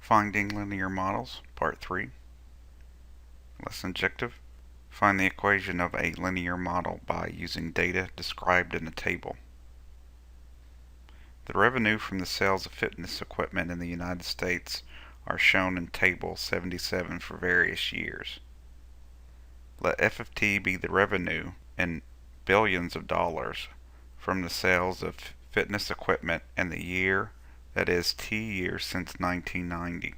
Finding linear models, part 3. Lesson objective. Find the equation of a linear model by using data described in the table. The revenue from the sales of fitness equipment in the United States are shown in Table 77 for various years. Let F of T be the revenue in billions of dollars from the sales of fitness equipment in the year that is T years since 1990.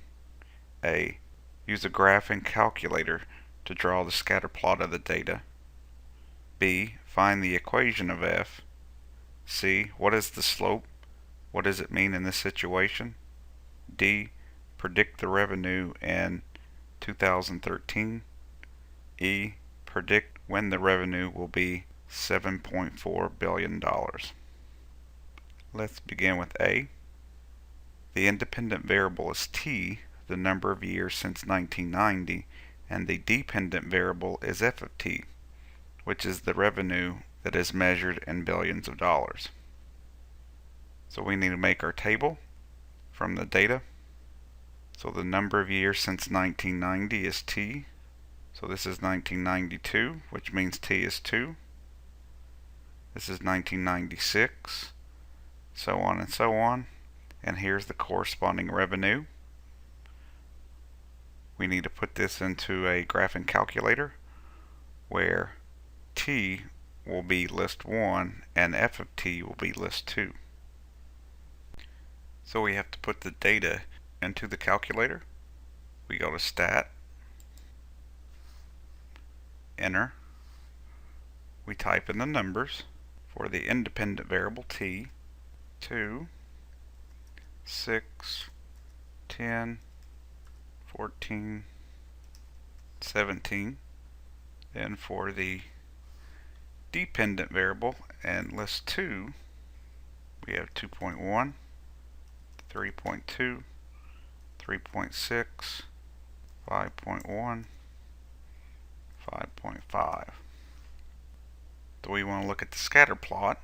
A. Use a graphing calculator to draw the scatter plot of the data. B. Find the equation of F. C. What is the slope? What does it mean in this situation? D. Predict the revenue in 2013. E. Predict when the revenue will be $7.4 billion. Let's begin with A. The independent variable is T, the number of years since 1990, and the dependent variable is F of T, which is the revenue that is measured in billions of dollars. So we need to make our table from the data. So the number of years since 1990 is T. So this is 1992, which means T is 2. This is 1996, so on and so on. And here's the corresponding revenue. We need to put this into a graphing calculator where T will be list 1 and F of T will be list 2. So we have to put the data into the calculator. We go to Stat, Enter. We type in the numbers for the independent variable T, 2, 6, 10, 14, 17. Then for the dependent variable and list 2, we have 2.1, 3.2, 3.6, 5.1, 5.5. So we want to look at the scatter plot.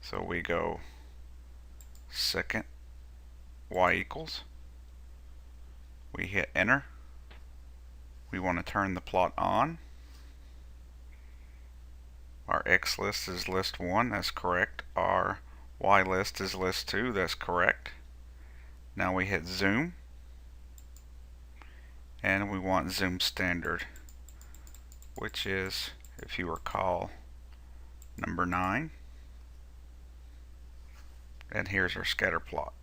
So we go second y equals. We hit enter. We want to turn the plot on. Our X list is list 1, that's correct. Our Y list is list 2, that's correct. Now we hit zoom. And we want zoom standard, which is, if you recall, number 9. And here's our scatter plot.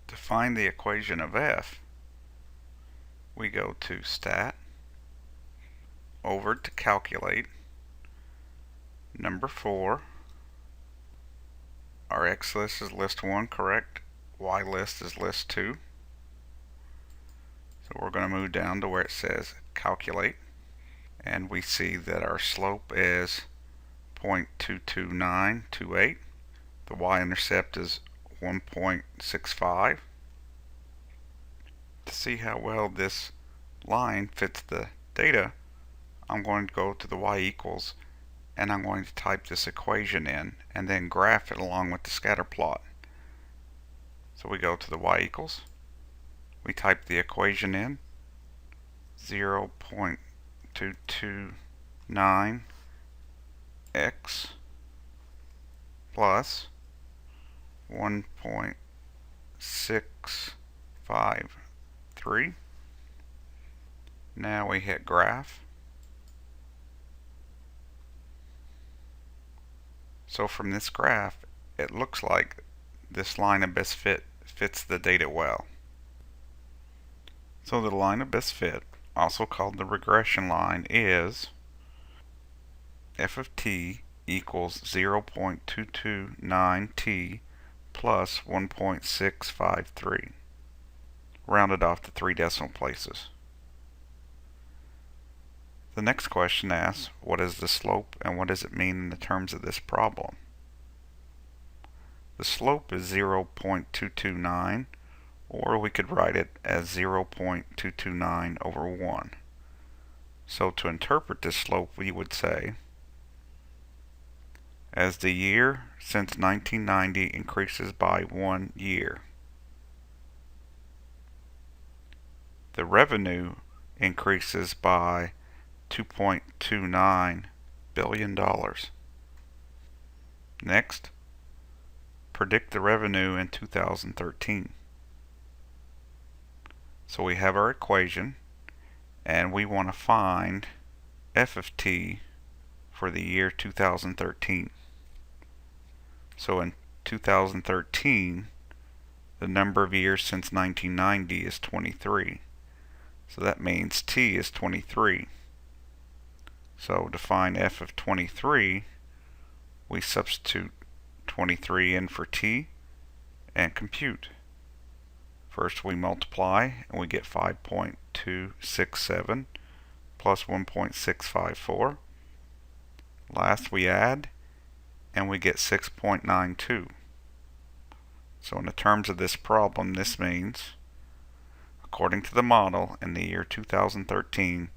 To find the equation of F, we go to Stat, over to Calculate, number 4. Our X list is list 1, correct? Y list is list 2. So we're going to move down to where it says Calculate, and we see that our slope is 0.22928. The y-intercept is 1.65. To see how well this line fits the data, I'm going to go to the y equals and I'm going to type this equation in and then graph it along with the scatter plot. So we go to the y equals, we type the equation in, 0.229 x plus 1.653. Now we hit graph. So from this graph, it looks like this line of best fit fits the data well. So the line of best fit, also called the regression line, is F of T equals 0.229t plus 1.653, rounded off to 3 decimal places. The next question asks, what is the slope and what does it mean in the terms of this problem? The slope is 0.229, or we could write it as 0.229 over 1. So to interpret this slope, we would say, as the year since 1990 increases by 1 year, the revenue increases by $2.29 billion. Next, predict the revenue in 2013. So we have our equation, and we want to find f of t for the year 2013. So in 2013, the number of years since 1990 is 23. So that means t is 23. So to find f of 23, we substitute 23 in for t and compute. First we multiply and we get 5.267 plus 1.654. Last we add and we get 6.92. So in the terms of this problem, this means, according to the model, in the year 2013,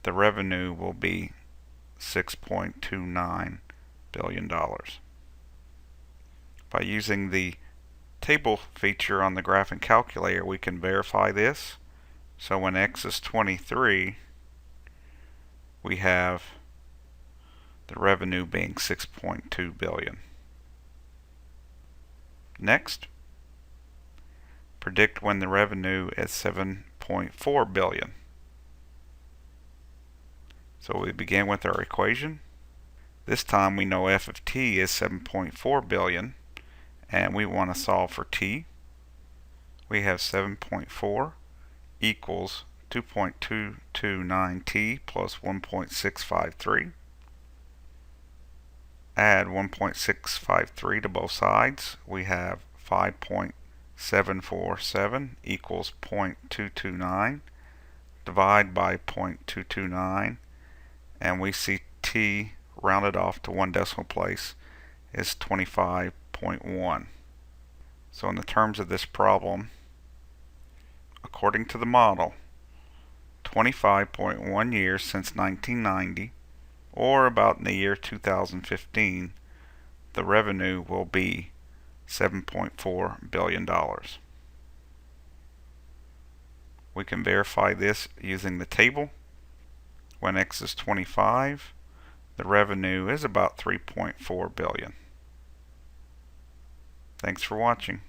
the revenue will be $6.29 billion. By using the table feature on the graphing calculator, we can verify this. So when x is 23, we have the revenue being $6.2 billion. Next, predict when the revenue is $7.4 billion. So we begin with our equation. This time we know f of t is 7.4 billion, and we want to solve for t. We have 7.4 equals 2.229t plus 1.653. Add 1.653 to both sides. We have 5.747 equals 0.229. Divide by 0.229, and we see t rounded off to one decimal place is 25.1. So in the terms of this problem, according to the model, 25.1 years since 1990, or about in the year 2015, the revenue will be $7.4 billion. We can verify this using the table. When x is 25, the revenue is about $3.4 billion. Thanks for watching.